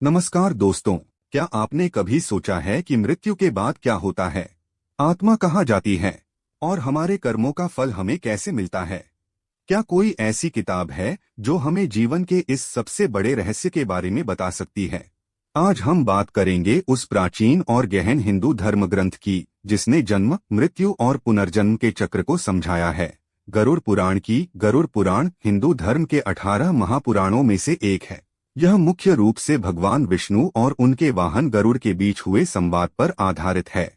नमस्कार दोस्तों, क्या आपने कभी सोचा है कि मृत्यु के बाद क्या होता है? आत्मा कहाँ जाती है? और हमारे कर्मों का फल हमें कैसे मिलता है? क्या कोई ऐसी किताब है जो हमें जीवन के इस सबसे बड़े रहस्य के बारे में बता सकती है? आज हम बात करेंगे उस प्राचीन और गहन हिंदू धर्म ग्रंथ की, जिसने जन्म, मृत्यु और पुनर्जन्म के चक्र को समझाया है। गरुड़ पुराण की। गरुड़ पुराण हिंदू धर्म के 18 महापुराणों में से एक है। यह मुख्य रूप से भगवान विष्णु और उनके वाहन गरुड़ के बीच हुए संवाद पर आधारित है।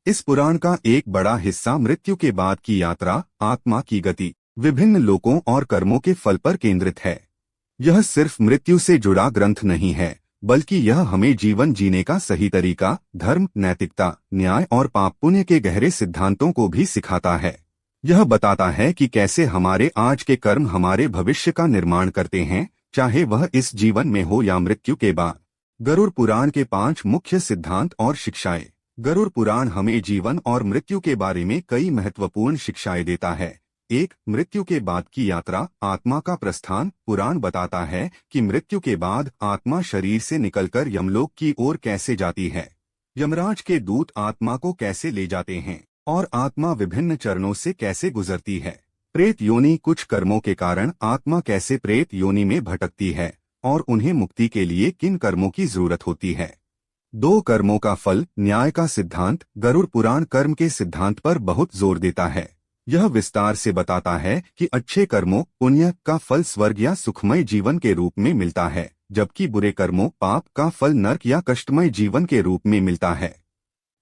इस पुराण का एक बड़ा हिस्सा मृत्यु के बाद की यात्रा, आत्मा की गति, विभिन्न लोकों और कर्मों के फल पर केंद्रित है। यह सिर्फ मृत्यु से जुड़ा ग्रंथ नहीं है, बल्कि यह हमें जीवन जीने का सही तरीका, धर्म, नैतिकता, न्याय और पाप पुण्य के गहरे सिद्धांतों को भी सिखाता है। यह बताता है कि कैसे हमारे आज के कर्म हमारे भविष्य का निर्माण करते हैं, चाहे वह इस जीवन में हो या मृत्यु के बाद। गरुड़ पुराण के 5 मुख्य सिद्धांत और शिक्षाएं। गरुड़ पुराण हमें जीवन और मृत्यु के बारे में कई महत्वपूर्ण शिक्षाएं देता है। 1. मृत्यु के बाद की यात्रा, आत्मा का प्रस्थान। पुराण बताता है कि मृत्यु के बाद आत्मा शरीर से निकलकर यमलोक की ओर कैसे जाती है। यमराज के दूत आत्मा को कैसे ले जाते हैं और आत्मा विभिन्न चरणों से कैसे गुजरती है। प्रेत योनि, कुछ कर्मों के कारण आत्मा कैसे प्रेत योनि में भटकती है और उन्हें मुक्ति के लिए किन कर्मों की जरूरत होती है। 2. कर्मों का फल, न्याय का सिद्धांत। गरुड़ पुराण कर्म के सिद्धांत पर बहुत जोर देता है। यह विस्तार से बताता है कि अच्छे कर्मों, पुण्य का फल स्वर्ग या सुखमय जीवन के रूप में मिलता है, जबकि बुरे कर्मों, पाप का फल नरक या कष्टमय जीवन के रूप में मिलता है।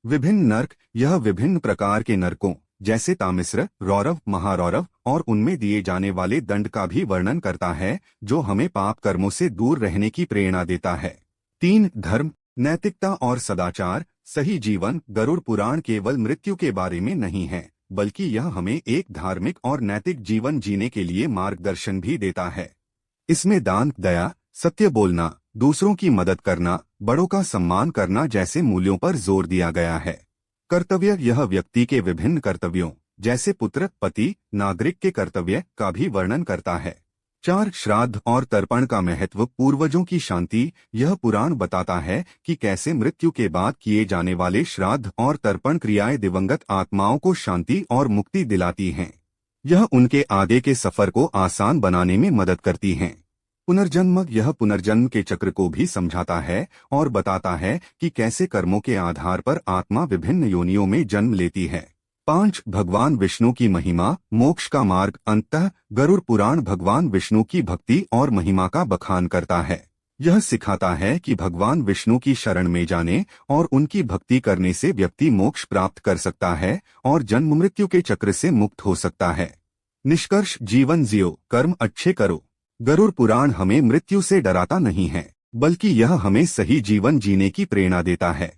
विभिन्न नरक, यह विभिन्न प्रकार के नरकों जैसे तामिस्र, रौरव, महारौरव और उनमें दिए जाने वाले दंड का भी वर्णन करता है, जो हमें पाप कर्मों से दूर रहने की प्रेरणा देता है। 3. धर्म, नैतिकता और सदाचार। सही जीवन, गरुड़ पुराण केवल मृत्यु के बारे में नहीं है, बल्कि यह हमें एक धार्मिक और नैतिक जीवन जीने के लिए मार्गदर्शन भी देता है। इसमें दान, दया, सत्य बोलना, दूसरों की मदद करना, बड़ों का सम्मान करना जैसे मूल्यों पर जोर दिया गया है। कर्तव्य, यह व्यक्ति के विभिन्न कर्तव्यों जैसे पुत्र, पति, नागरिक के कर्तव्य का भी वर्णन करता है। 4. श्राद्ध और तर्पण का महत्व, पूर्वजों की शांति। यह पुराण बताता है कि कैसे मृत्यु के बाद किए जाने वाले श्राद्ध और तर्पण क्रियाएं दिवंगत आत्माओं को शांति और मुक्ति दिलाती हैं। यह उनके आगे के सफर को आसान बनाने में मदद करती हैं। पुनर्जन्म, यह पुनर्जन्म के चक्र को भी समझाता है और बताता है कि कैसे कर्मों के आधार पर आत्मा विभिन्न योनियों में जन्म लेती है। 5. भगवान विष्णु की महिमा, मोक्ष का मार्ग। अंततः गरुड़ पुराण भगवान विष्णु की भक्ति और महिमा का बखान करता है। यह सिखाता है कि भगवान विष्णु की शरण में जाने और उनकी भक्ति करने से व्यक्ति मोक्ष प्राप्त कर सकता है और जन्म मृत्यु के चक्र से मुक्त हो सकता है। निष्कर्ष, जीवन जियो, कर्म अच्छे करो। गरुड़ पुराण हमें मृत्यु से डराता नहीं है, बल्कि यह हमें सही जीवन जीने की प्रेरणा देता है।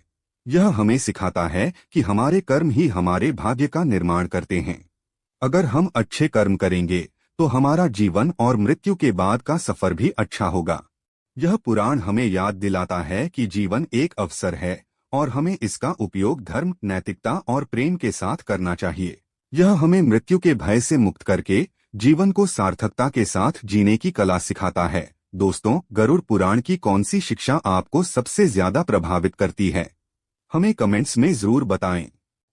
यह हमें सिखाता है कि हमारे कर्म ही हमारे भाग्य का निर्माण करते हैं। अगर हम अच्छे कर्म करेंगे तो हमारा जीवन और मृत्यु के बाद का सफर भी अच्छा होगा। यह पुराण हमें याद दिलाता है कि जीवन एक अवसर है और हमें इसका उपयोग धर्म, नैतिकता और प्रेम के साथ करना चाहिए। यह हमें मृत्यु के भय से मुक्त करके जीवन को सार्थकता के साथ जीने की कला सिखाता है। दोस्तों, गरुड़ पुराण की कौन सी शिक्षा आपको सबसे ज्यादा प्रभावित करती है? हमें कमेंट्स में जरूर बताएं।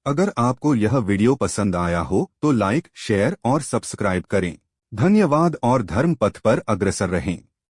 अगर आपको यह वीडियो पसंद आया हो तो लाइक, शेयर और सब्सक्राइब करें। धन्यवाद और धर्म पथ पर अग्रसर रहें।